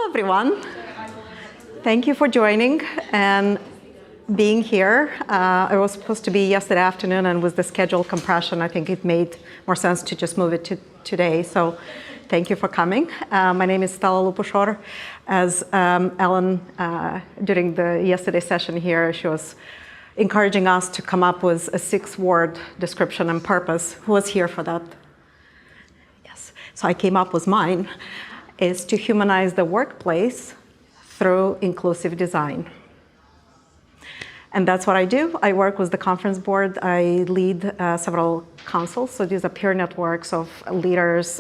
everyone. Thank you for joining and being here. I was supposed to be yesterday afternoon, and with the schedule compression, I think it made more sense to just move it to today. So thank you for coming. My name is Stela Lupushor. As Ellen, during the yesterday session here, she was encouraging us to come up with a 6-word description and purpose. Who was here for that? Yes. So I came up with mine, is to humanize the workplace through inclusive design. And that's what I do. I work with the conference board. I lead several councils. So these are peer networks of leaders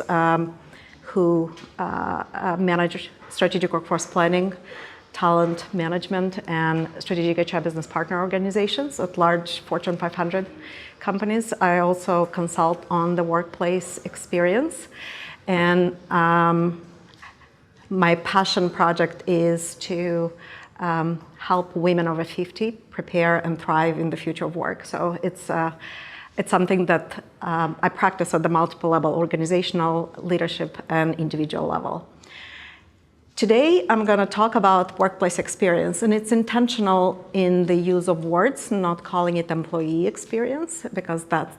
who manage strategic workforce planning, talent management, and strategic HR business partner organizations at large Fortune 500 companies. I also consult on the workplace experience. And my passion project is to help women over 50 prepare and thrive in the future of work. So it's something that I practice at the multiple level, organizational, leadership, and individual level. Today, I'm going to talk about workplace experience, and it's intentional in the use of words, not calling it employee experience, because that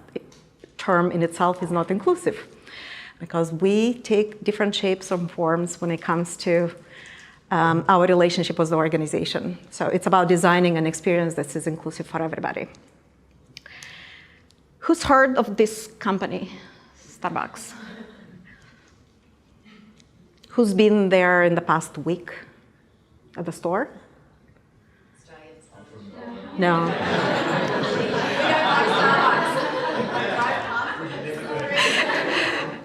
term in itself is not inclusive. Because we take different shapes and forms when it comes to our relationship with the organization. So it's about designing an experience that is inclusive for everybody. Who's heard of this company, Starbucks? Who's been there in the past week at the store? No.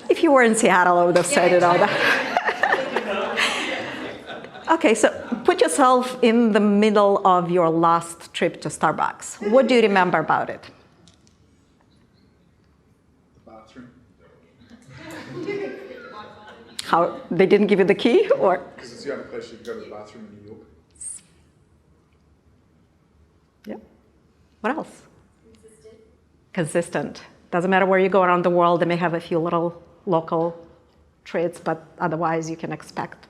If you were in Seattle, I would have said it all that. Okay, so put yourself in the middle of your last trip to Starbucks. What do you remember about it? The bathroom. How, they didn't give you the key, or? Because it's the only place you can go to the bathroom in New York. Yeah. What else? Consistent. Doesn't matter where you go around the world, they may have a few little local traits, but otherwise you can expect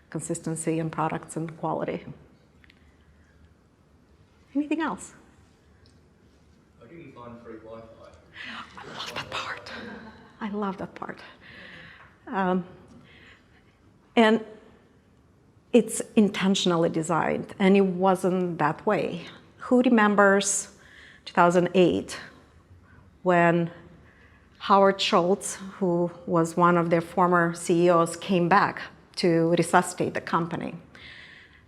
consistency in products and quality. Anything else? I didn't find free Wi-Fi. I love that part. I love that part. And it's intentionally designed, and it wasn't that way. Who remembers 2008 when Howard Schultz, who was one of their former CEOs, came back to resuscitate the company?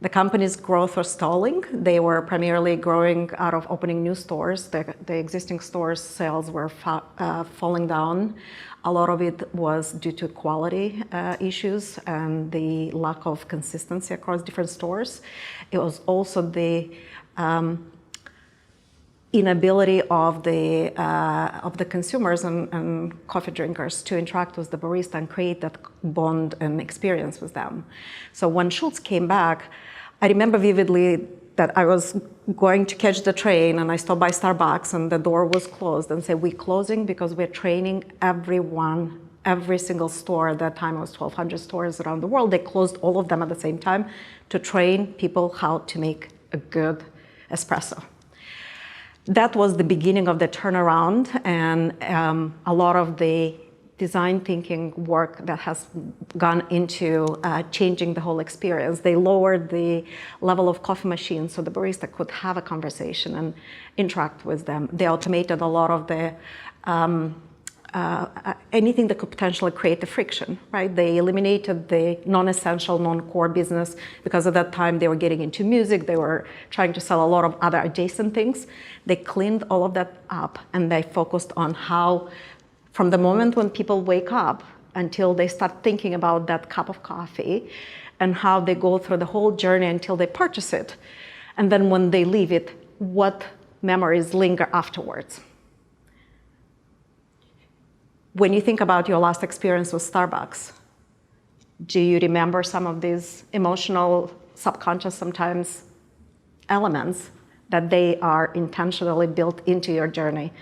The company's growth was stalling. They were primarily growing out of opening new stores. The existing stores' sales were falling down. A lot of it was due to quality issues and the lack of consistency across different stores. It was also the inability of the consumers and coffee drinkers to interact with the barista and create that bond and experience with them. So when Schultz came back, I remember vividly that I was going to catch the train, and I stopped by Starbucks, and the door was closed, and said, "We're closing because we're training everyone." Every single store, at that time it was 1,200 stores around the world, they closed all of them at the same time to train people how to make a good espresso. That was the beginning of the turnaround, and a lot of the design thinking work that has gone into changing the whole experience. They lowered the level of coffee machines so the barista could have a conversation and interact with them. They automated a lot of the anything that could potentially create the friction, right? They eliminated the non-essential, non-core business because at that time they were getting into music, they were trying to sell a lot of other adjacent things. They cleaned all of that up, and they focused on how, from the moment when people wake up until they start thinking about that cup of coffee, and how they go through the whole journey until they purchase it. And then when they leave it, what memories linger afterwards. When you think about your last experience with Starbucks, do you remember some of these emotional, subconscious sometimes elements that they are intentionally built into your journey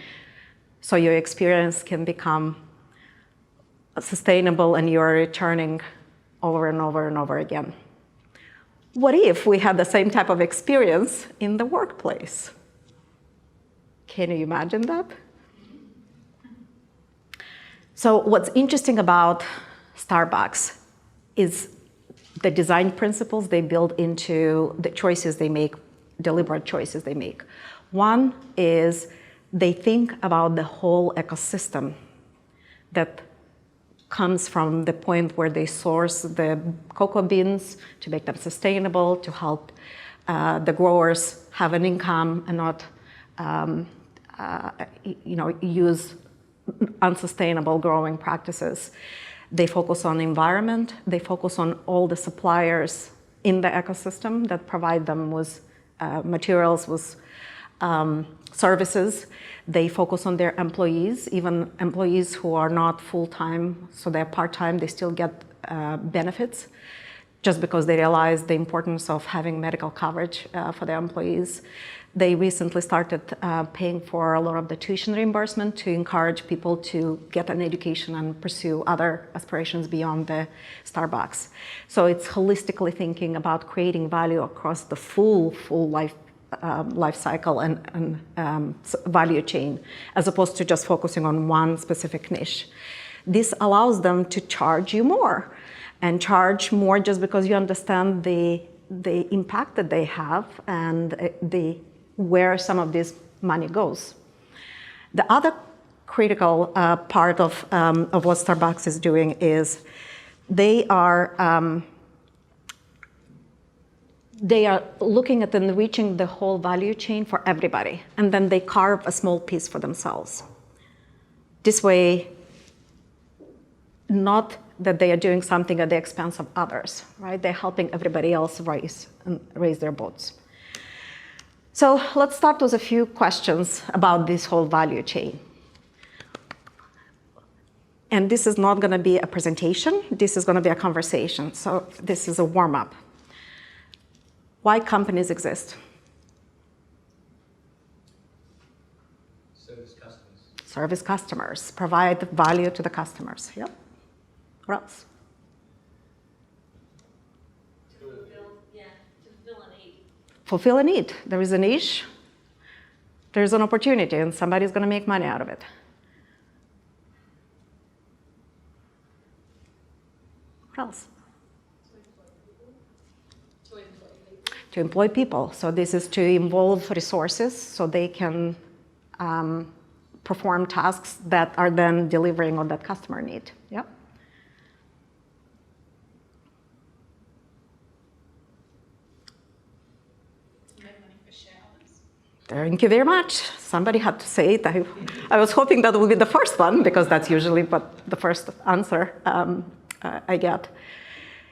so your experience can become sustainable and you're returning over and over and over again? What if we had the same type of experience in the workplace? Can you imagine that? So what's interesting about Starbucks is the design principles they build into the choices they make, deliberate choices they make. One is they think about the whole ecosystem that comes from the point where they source the cocoa beans to make them sustainable, to help the growers have an income and not use unsustainable growing practices. They focus on environment. They focus on all the suppliers in the ecosystem that provide them with materials, with services. They focus on their employees, even employees who are not full-time, so they're part-time, they still get benefits just because they realize the importance of having medical coverage for their employees. They recently started paying for a lot of the tuition reimbursement to encourage people to get an education and pursue other aspirations beyond the Starbucks. So it's holistically thinking about creating value across the full life cycle and value chain, as opposed to just focusing on one specific niche. This allows them to charge you more, and charge more just because you understand the impact that they have and where some of this money goes. The other critical part of what Starbucks is doing is they are looking at enriching the whole value chain for everybody, and then they carve a small piece for themselves. This way, not that they are doing something at the expense of others, right? They're helping everybody else raise their boats. So let's start with a few questions about this whole value chain. And this is not going to be a presentation. This is going to be a conversation. So this is a warm-up. Why companies exist? Service customers. Service customers. Provide value to the customers. Yep. What else? Fulfill a need. There is a niche, there's an opportunity, and somebody's going to make money out of it. What else? To employ people. So this is to involve resources so they can perform tasks that are then delivering on that customer need. Yep. Thank you very much. Somebody had to say it. I was hoping that would be the first one, because that's usually the first answer I get.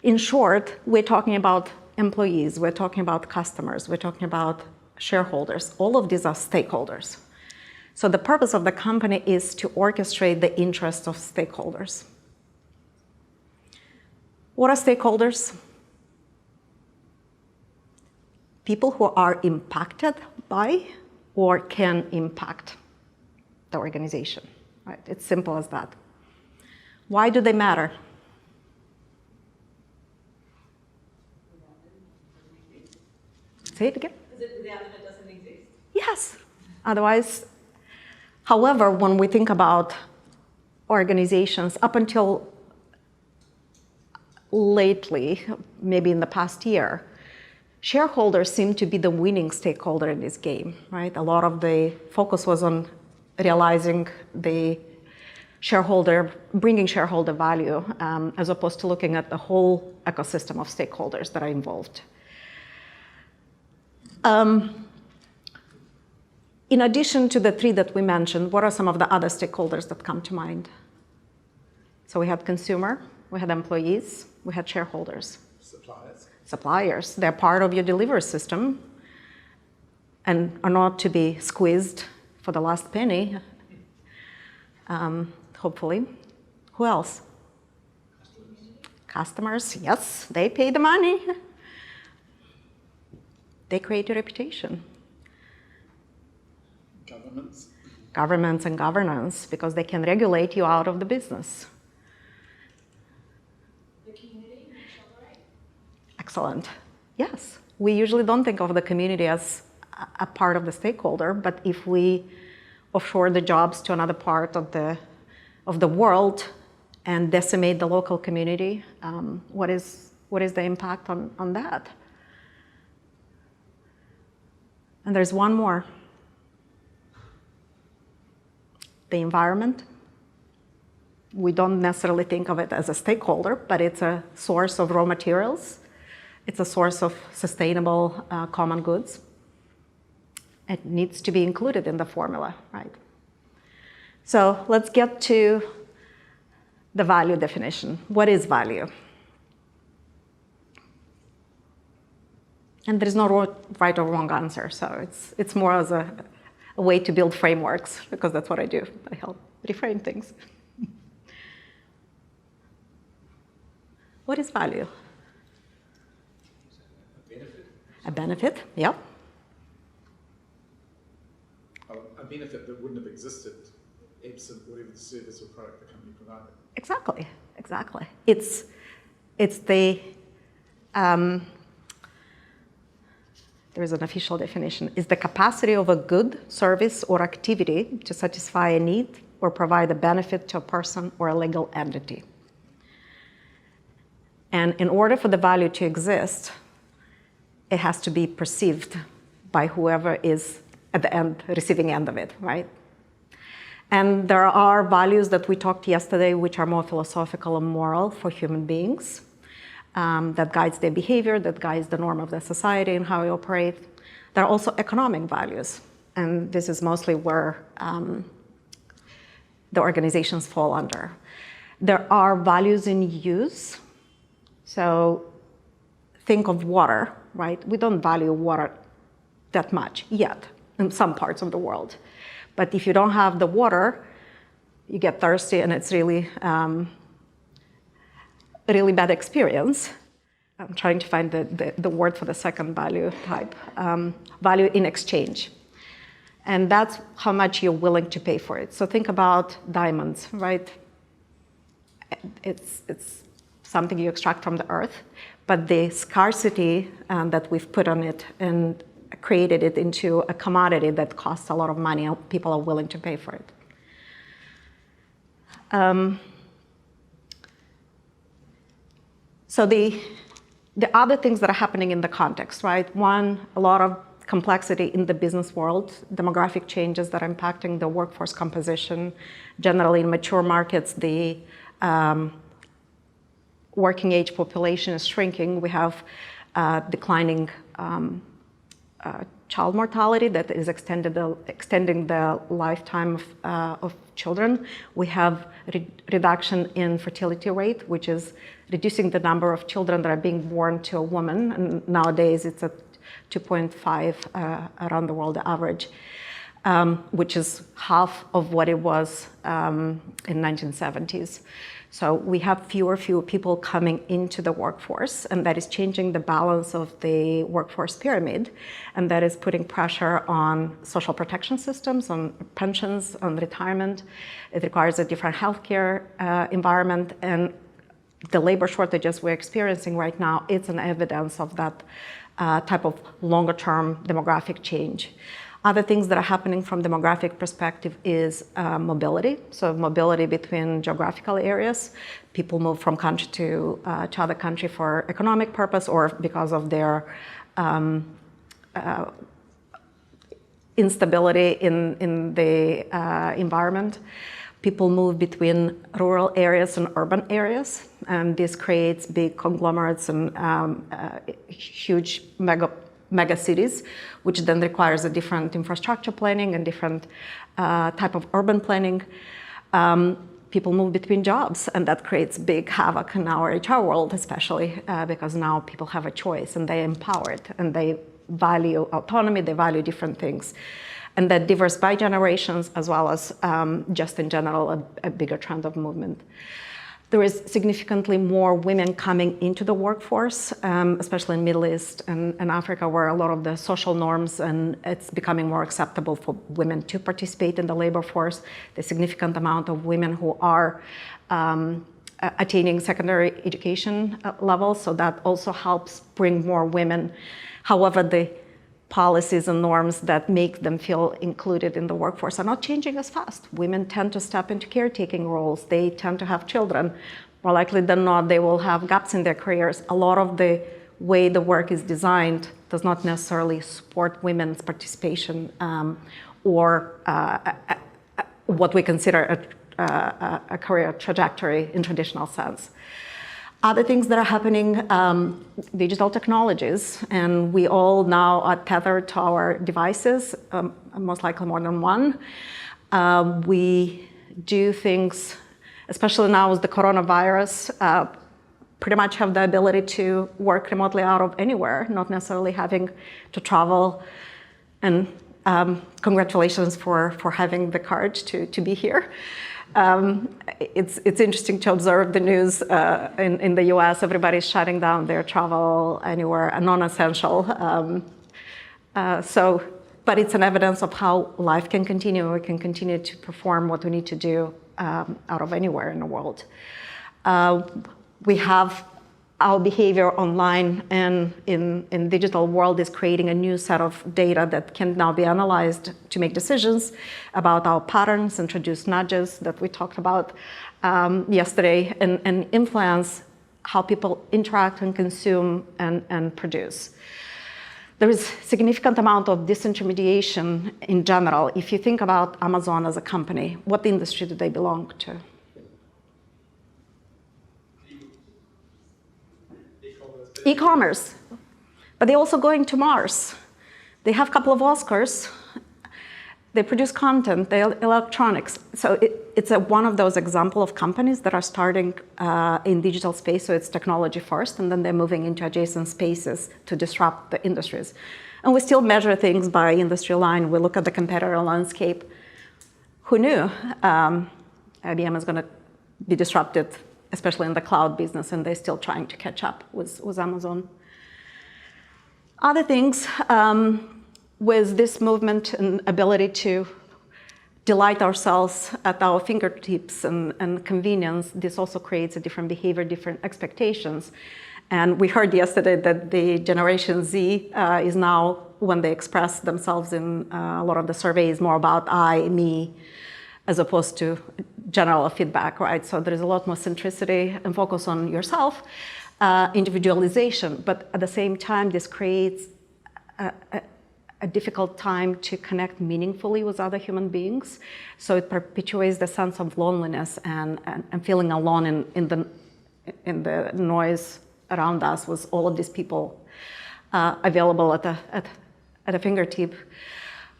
In short, we're talking about employees, we're talking about customers, we're talking about shareholders. All of these are stakeholders. So the purpose of the company is to orchestrate the interests of stakeholders. What are stakeholders? People who are impacted by or can impact the organization. Right? It's simple as that. Why do they matter? Say it again. Is it without them it doesn't exist? Yes. Otherwise, however, when we think about organizations, up until lately, maybe in the past year, shareholders seem to be the winning stakeholder in this game, right? A lot of the focus was on realizing the bringing shareholder value, as opposed to looking at the whole ecosystem of stakeholders that are involved. In addition to the three that we mentioned, what are some of the other stakeholders that come to mind? So we had consumer, we had employees, we had shareholders. Suppliers. Suppliers, they're part of your delivery system and are not to be squeezed for the last penny, hopefully. Who else? Customers, yes, they pay the money. They create a reputation. Governments. Governments and governance, because they can regulate you out of the business. The community in which you operate? Excellent. Yes, we usually don't think of the community as a part of the stakeholder, but if we offshore the jobs to another part of the world and decimate the local community, what is the impact on that? And there's one more. The environment. We don't necessarily think of it as a stakeholder, but it's a source of raw materials. It's a source of sustainable common goods. It needs to be included in the formula, right? So let's get to the value definition. What is value? And there's no right or wrong answer, so it's more as a way to build frameworks, because that's what I do. I help reframe things. What is value? A benefit. A benefit, yep. A benefit that wouldn't have existed absent whatever the service or product the company provided. Exactly, exactly. It's the, there is an official definition, is the capacity of a good, service, or activity to satisfy a need or provide a benefit to a person or a legal entity. And in order for the value to exist, it has to be perceived by whoever is at the end, receiving end of it, right? And there are values that we talked yesterday, which are more philosophical and moral for human beings, that guides their behavior, that guides the norm of the society and how we operate. There are also economic values, and this is mostly where the organizations fall under. There are values in use. So think of water, right? We don't value water that much yet in some parts of the world. But if you don't have the water, you get thirsty, and it's really, really bad experience. I'm trying to find the word for the second value type. Value in exchange. And that's how much you're willing to pay for it. So think about diamonds, right? It's something you extract from the earth, but the scarcity that we've put on it and created it into a commodity that costs a lot of money, and people are willing to pay for it. So the other things that are happening in the context, right? One, a lot of complexity in the business world, demographic changes that are impacting the workforce composition. Generally, in mature markets, the working age population is shrinking. We have declining child mortality that is extending the lifetime of children. We have reduction in fertility rate, which is reducing the number of children that are being born to a woman. And nowadays, it's at 2.5 around the world, the average, which is half of what it was in 1970s. So we have fewer people coming into the workforce, and that is changing the balance of the workforce pyramid, and that is putting pressure on social protection systems, on pensions, on retirement. It requires a different healthcare environment, and the labor shortages we're experiencing right now, it's an evidence of that type of longer-term demographic change. Other things that are happening from demographic perspective is mobility. So mobility between geographical areas. People move from country to other country for economic purpose or because of their instability in the environment. People move between rural areas and urban areas, and this creates big conglomerates and huge mega cities, which then requires a different infrastructure planning and different type of urban planning. People move between jobs, and that creates big havoc in our HR world, especially because now people have a choice and they're empowered and they value autonomy, they value different things. And that differs by generations as well as just in general a bigger trend of movement. There is significantly more women coming into the workforce, especially in Middle East and Africa, where a lot of the social norms, and it's becoming more acceptable for women to participate in the labor force. There's a significant amount of women who are attaining secondary education levels, so that also helps bring more women. However, the policies and norms that make them feel included in the workforce are not changing as fast. Women tend to step into caretaking roles. They tend to have children. More likely than not, they will have gaps in their careers. A lot of the way the work is designed does not necessarily support women's participation or what we consider a career trajectory in traditional sense. Other things that are happening, digital technologies, and we all now are tethered to our devices, most likely more than one. We do things, especially now with the coronavirus, pretty much have the ability to work remotely out of anywhere, not necessarily having to travel. And congratulations for having the courage to be here. It's interesting to observe the news in the US. Everybody's shutting down their travel anywhere, non-essential. But it's an evidence of how life can continue. We can continue to perform what we need to do out of anywhere in the world. We have our behavior online and in digital world is creating a new set of data that can now be analyzed to make decisions about our patterns, introduce nudges that we talked about yesterday, and influence how people interact and consume and produce. There is significant amount of disintermediation in general. If you think about Amazon as a company, what industry do they belong to? E-commerce, but they're also going to Mars. They have a couple of Oscars. They produce content, they're electronics. So it's one of those examples of companies that are starting in digital space, so it's technology first, and then they're moving into adjacent spaces to disrupt the industries. And we still measure things by industry line. We look at the competitor landscape. Who knew IBM is going to be disrupted, especially in the cloud business, and they're still trying to catch up with Amazon. Other things, with this movement and ability to delight ourselves at our fingertips and convenience, this also creates a different behavior, different expectations. And we heard yesterday that the Generation Z is now, when they express themselves in a lot of the surveys, more about I, me, as opposed to general feedback, right? So there is a lot more centricity and focus on yourself, individualization, but at the same time, this creates a difficult time to connect meaningfully with other human beings. So it perpetuates the sense of loneliness and feeling alone in the noise around us with all of these people available at a fingertip.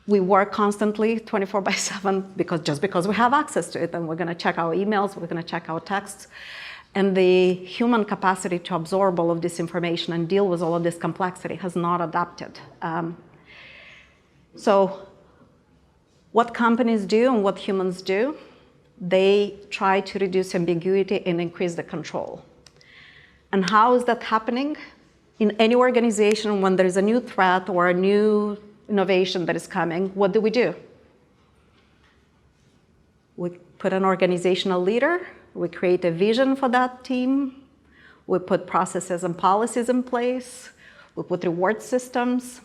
We work constantly 24/7 just because we have access to it, and we're going to check our emails, we're going to check our texts. And the human capacity to absorb all of this information and deal with all of this complexity has not adapted. So what companies do and what humans do, they try to reduce ambiguity and increase the control. And how is that happening? In any organization, when there's a new threat or a new innovation that is coming, what do? We put an organizational leader, we create a vision for that team, we put processes and policies in place, we put reward systems,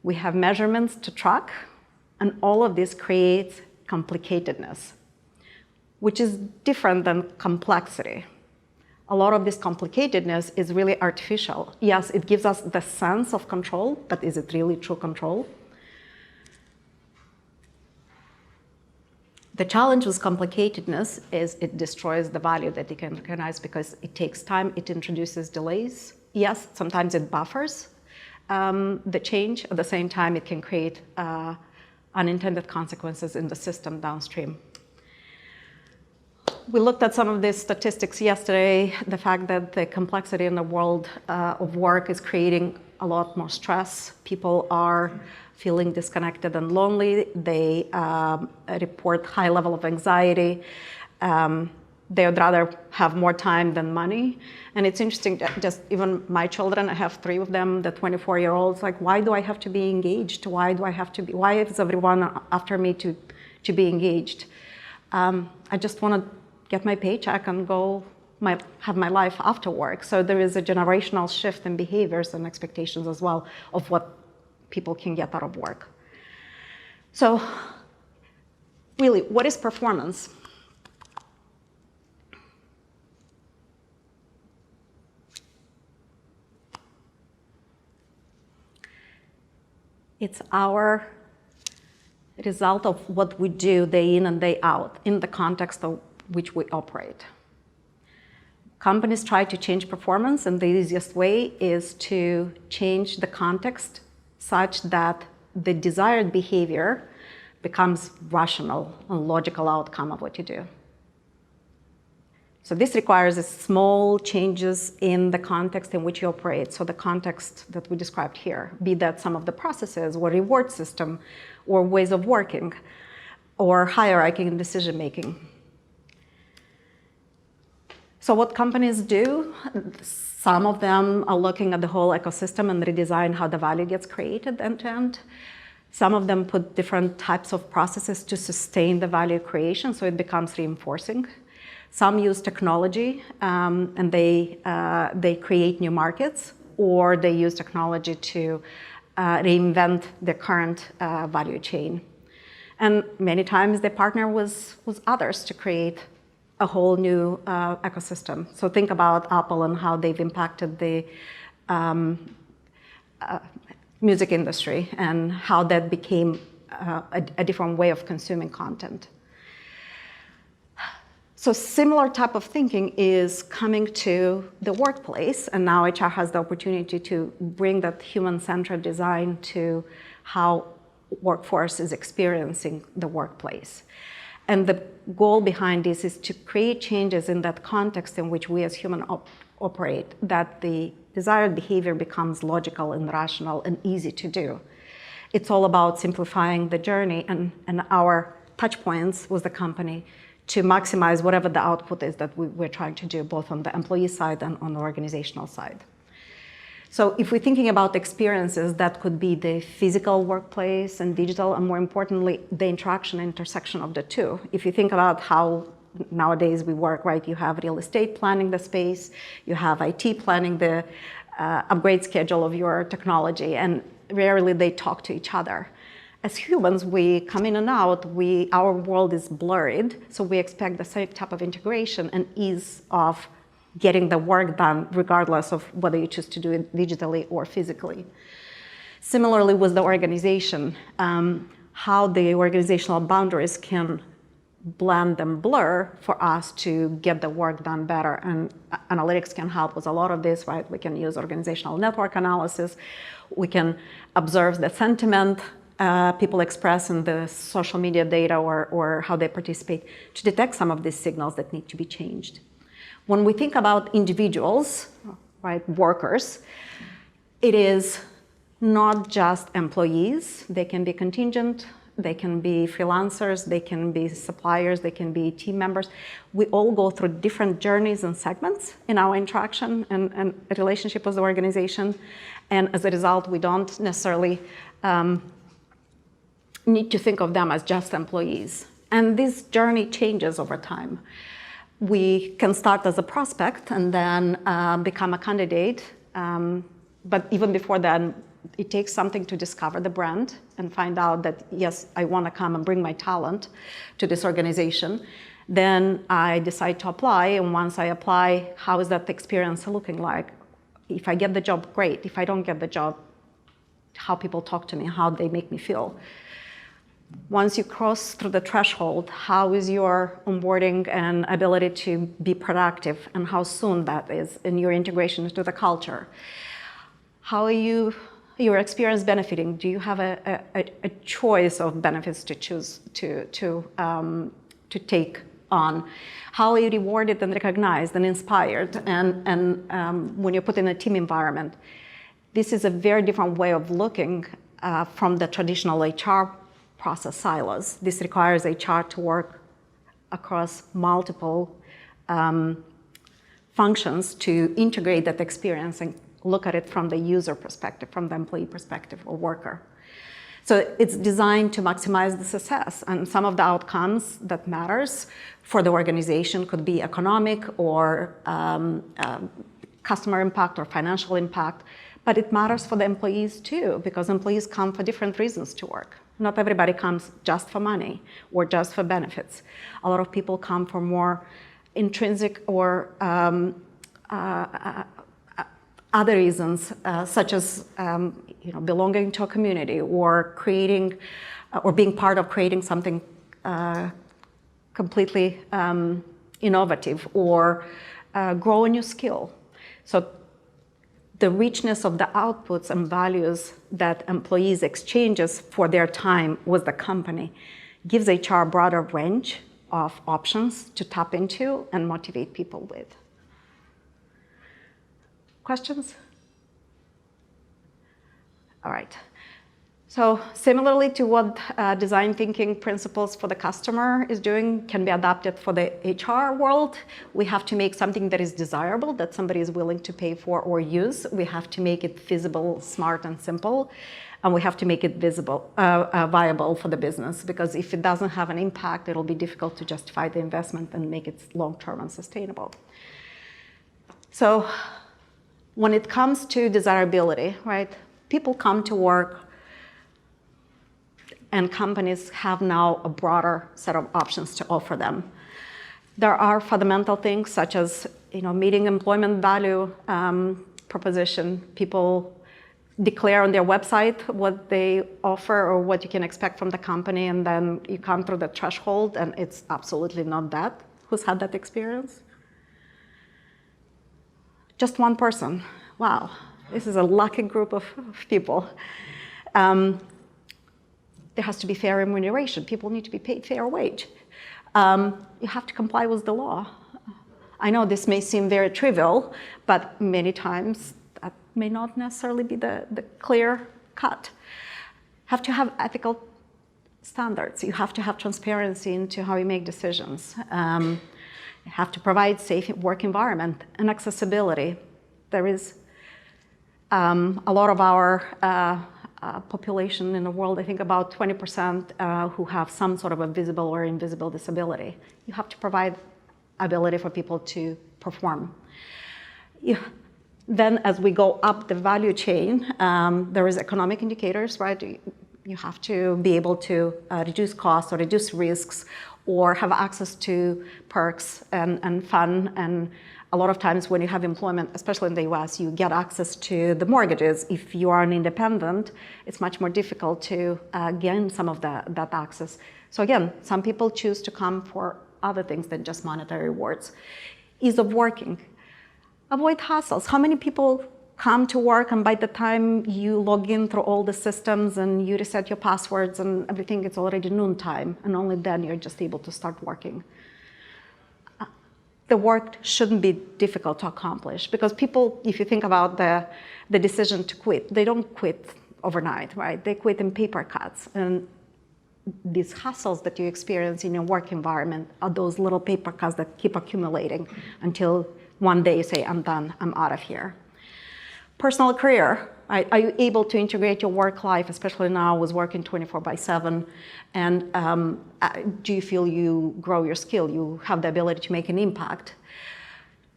we have measurements to track, and all of this creates complicatedness, which is different than complexity. A lot of this complicatedness is really artificial. Yes, it gives us the sense of control, but is it really true control? The challenge with complicatedness is it destroys the value that you can recognize because it takes time, it introduces delays. Yes, sometimes it buffers the change. At the same time, it can create unintended consequences in the system downstream. We looked at some of these statistics yesterday, the fact that the complexity in the world of work is creating a lot more stress. People are feeling disconnected and lonely. They report high level of anxiety. They would rather have more time than money. And it's interesting, just even my children, I have 3 of them, the 24-year-olds, like, why do I have to be engaged? Why do I have to be, why is everyone after me to be engaged? I just want to get my paycheck and go have my life after work. So there is a generational shift in behaviors and expectations as well of what people can get out of work. So really, what is performance? It's our result of what we do day in and day out in the context of which we operate. Companies try to change performance, and the easiest way is to change the context such that the desired behavior becomes rational and logical outcome of what you do. So this requires small changes in the context in which you operate. So the context that we described here, be that some of the processes or reward system or ways of working or hierarchy in decision making. So what companies do, some of them are looking at the whole ecosystem and redesign how the value gets created end to end. Some of them put different types of processes to sustain the value creation, so it becomes reinforcing. Some use technology and they create new markets, or they use technology to reinvent the current value chain. And many times they partner with others to create a whole new ecosystem. So think about Apple and how they've impacted the music industry and how that became a different way of consuming content. So similar type of thinking is coming to the workplace, and now HR has the opportunity to bring that human-centered design to how workforce is experiencing the workplace. And the goal behind this is to create changes in that context in which we as humans operate, that the desired behavior becomes logical and rational and easy to do. It's all about simplifying the journey and our touch points with the company to maximize whatever the output is that we're trying to do, both on the employee side and on the organizational side. So if we're thinking about experiences, that could be the physical workplace and digital, and more importantly, the interaction and intersection of the two. If you think about how nowadays we work, right? You have real estate planning the space, you have IT planning the upgrade schedule of your technology, and rarely they talk to each other. As humans, we come in and out, our world is blurred, so we expect the same type of integration and ease of getting the work done, regardless of whether you choose to do it digitally or physically. Similarly with the organization, how the organizational boundaries can blend and blur for us to get the work done better. And analytics can help with a lot of this, right? We can use organizational network analysis. We can observe the sentiment people express in the social media data or how they participate to detect some of these signals that need to be changed. When we think about individuals, right, workers, it is not just employees. They can be contingent, they can be freelancers, they can be suppliers, they can be team members. We all go through different journeys and segments in our interaction and relationship with the organization. And as a result, we don't necessarily need to think of them as just employees. And this journey changes over time. We can start as a prospect and then become a candidate. But even before then, it takes something to discover the brand and find out that, yes, I want to come and bring my talent to this organization. Then I decide to apply. And once I apply, how is that experience looking like? If I get the job, great. If I don't get the job, how people talk to me, how they make me feel. Once you cross through the threshold, how is your onboarding and ability to be productive, and how soon that is in your integration into the culture? How are your experience benefiting? Do you have a choice of benefits to choose to take on? How are you rewarded and recognized and inspired? And when you're put in a team environment, this is a very different way of looking from the traditional HR process silos. This requires HR to work across multiple functions to integrate that experience and look at it from the user perspective, from the employee perspective or worker. So it's designed to maximize the success, and some of the outcomes that matters for the organization could be economic or customer impact or financial impact, but it matters for the employees too, because employees come for different reasons to work. Not everybody comes just for money or just for benefits. A lot of people come for more intrinsic or other reasons, such as belonging to a community or creating or being part of creating something completely innovative or grow a new skill. So the richness of the outputs and values that employees exchanges for their time with the company gives HR a broader range of options to tap into and motivate people with. Questions? All right. So similarly to what design thinking principles for the customer is doing can be adapted for the HR world. We have to make something that is desirable, that somebody is willing to pay for or use. We have to make it feasible, smart, and simple. And we have to make it viable for the business, because if it doesn't have an impact, it'll be difficult to justify the investment and make it long-term and sustainable. So when it comes to desirability, right, people come to work and companies have now a broader set of options to offer them. There are fundamental things such as meeting employment value proposition. People declare on their website what they offer or what you can expect from the company, and then you come through the threshold and it's absolutely not that. Who's had that experience? Just one person. Wow, this is a lucky group of people. There has to be fair remuneration. People need to be paid fair wage. You have to comply with the law. I know this may seem very trivial, but many times that may not necessarily be the clear cut. Have to have ethical standards. You have to have transparency into how you make decisions. You have to provide safe work environment and accessibility. There is a lot of our population in the world, I think about 20% who have some sort of a visible or invisible disability. You have to provide ability for people to perform. Then as we go up the value chain, there is economic indicators, right? You have to be able to reduce costs or reduce risks or have access to perks and fun. And a lot of times when you have employment, especially in the US, you get access to the mortgages. If you are an independent, it's much more difficult to gain some of that access. So again, some people choose to come for other things than just monetary rewards. Ease of working. Avoid hassles. How many people come to work and by the time you log in through all the systems and you reset your passwords and everything, it's already noontime, and only then you're just able to start working. The work shouldn't be difficult to accomplish, because people, if you think about the decision to quit, they don't quit overnight, right? They quit in paper cuts. And these hassles that you experience in your work environment are those little paper cuts that keep accumulating until one day you say, I'm done, I'm out of here. Personal career, right? Are you able to integrate your work life, especially now with working 24/7? And do you feel you grow your skill? You have the ability to make an impact?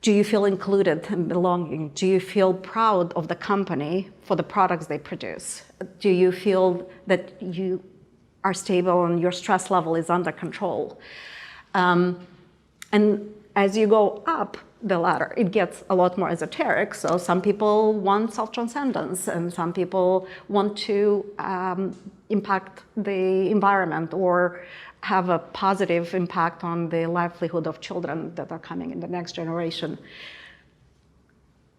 Do you feel included and belonging? Do you feel proud of the company for the products they produce? Do you feel that you are stable and your stress level is under control? And as you go up the ladder, it gets a lot more esoteric. So some people want self-transcendence, and some people want to impact the environment or have a positive impact on the livelihood of children that are coming in the next generation.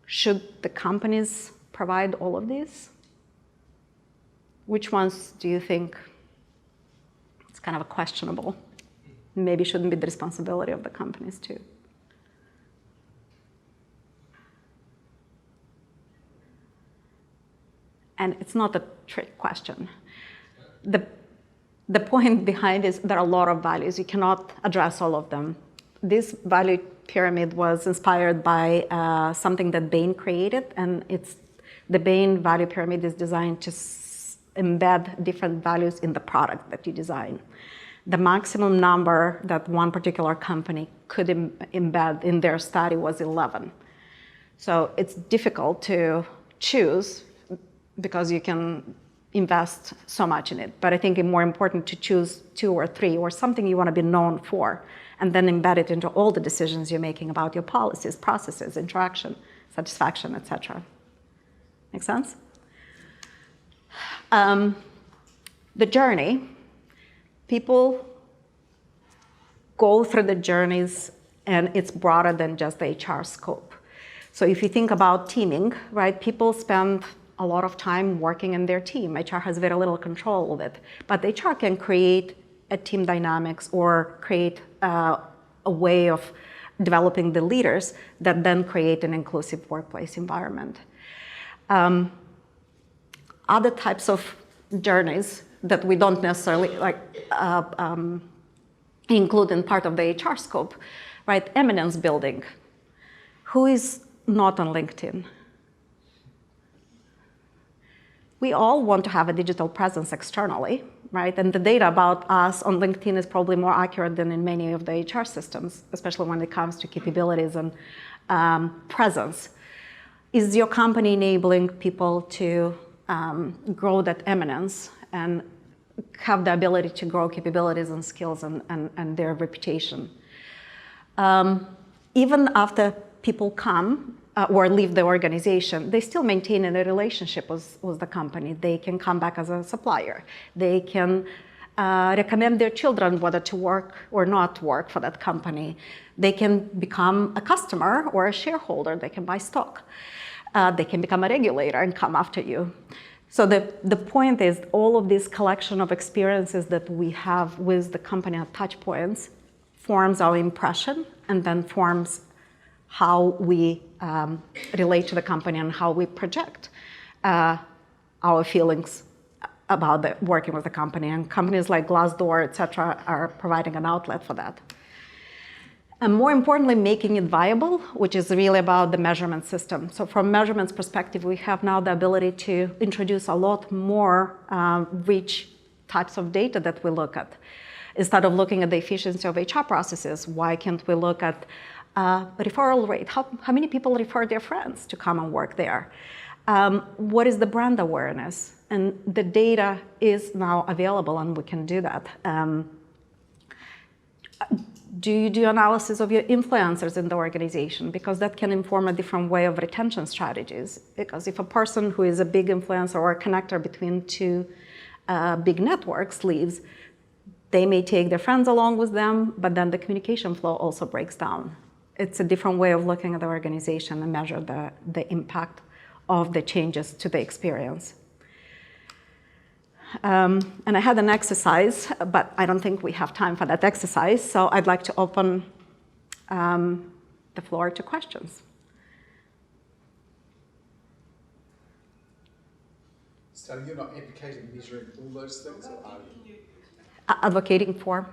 Should the companies provide all of these? Which ones do you think it's kind of a questionable? Maybe shouldn't be the responsibility of the companies too. And it's not a trick question. The point behind is there are a lot of values. You cannot address all of them. This value pyramid was inspired by something that Bain created, and the Bain value pyramid is designed to embed different values in the product that you design. The maximum number that one particular company could embed in their study was 11. So it's difficult to choose because you can invest so much in it. But I think it's more important to choose 2 or 3 or something you want to be known for, and then embed it into all the decisions you're making about your policies, processes, interaction, satisfaction, etc. Make sense? The journey, people go through the journeys, and it's broader than just the HR scope. So if you think about teaming, right, people spend a lot of time working in their team. HR has very little control of it, but HR can create a team dynamics or create a way of developing the leaders that then create an inclusive workplace environment. Other types of journeys that we don't necessarily include in part of the HR scope, right? Eminence building. Who is not on LinkedIn? We all want to have a digital presence externally, right? And the data about us on LinkedIn is probably more accurate than in many of the HR systems, especially when it comes to capabilities and presence. Is your company enabling people to grow that eminence and have the ability to grow capabilities and skills and their reputation? Even after people come or leave the organization, they still maintain a relationship with the company. They can come back as a supplier. They can recommend their children whether to work or not work for that company. They can become a customer or a shareholder. They can buy stock. They can become a regulator and come after you. So the point is all of this collection of experiences that we have with the company at touch points forms our impression and then forms how we relate to the company and how we project our feelings about working with the company. And companies like Glassdoor, et cetera, are providing an outlet for that. And more importantly, making it viable, which is really about the measurement system. So from measurements perspective, we have now the ability to introduce a lot more rich types of data that we look at. Instead of looking at the efficiency of HR processes, why can't we look at referral rate? How many people refer their friends to come and work there? What is the brand awareness? And the data is now available, and we can do that. Do you do analysis of your influencers in the organization? Because that can inform a different way of retention strategies. Because if a person who is a big influencer or a connector between 2 big networks leaves, they may take their friends along with them, but then the communication flow also breaks down. It's a different way of looking at the organization and measure the impact of the changes to the experience. And I had an exercise, but I don't think we have time for that exercise, so I'd like to open the floor to questions. Stela, you're not advocating measuring all those things, or are you? Advocating for?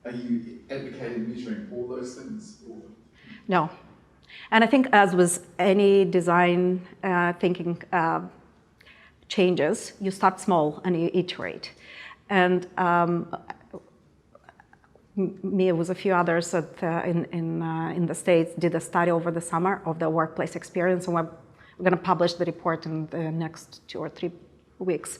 Are you advocating measuring all those things? Or? No. And I think as with any design thinking changes, you start small and you iterate. And me with a few others in the States did a study over the summer of the workplace experience, and we're going to publish the report in the next 2 or 3 weeks.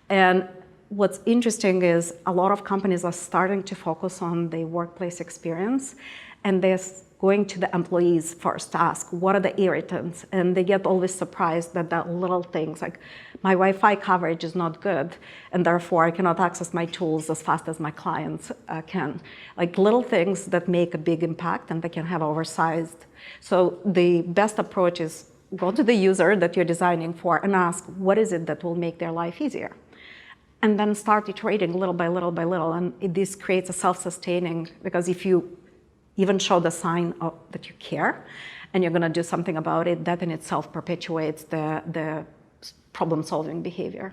And what's interesting is a lot of companies are starting to focus on the workplace experience, and they're going to the employees first to ask, what are the irritants? And they get always surprised that the little things like, my Wi-Fi coverage is not good, and therefore I cannot access my tools as fast as my clients can. Like little things that make a big impact and they can have oversized. So the best approach is go to the user that you're designing for and ask, what is it that will make their life easier? And then start iterating little by little by little. And this creates a self-sustaining, because if you even show the sign that you care and you're going to do something about it, that in itself perpetuates the problem-solving behavior.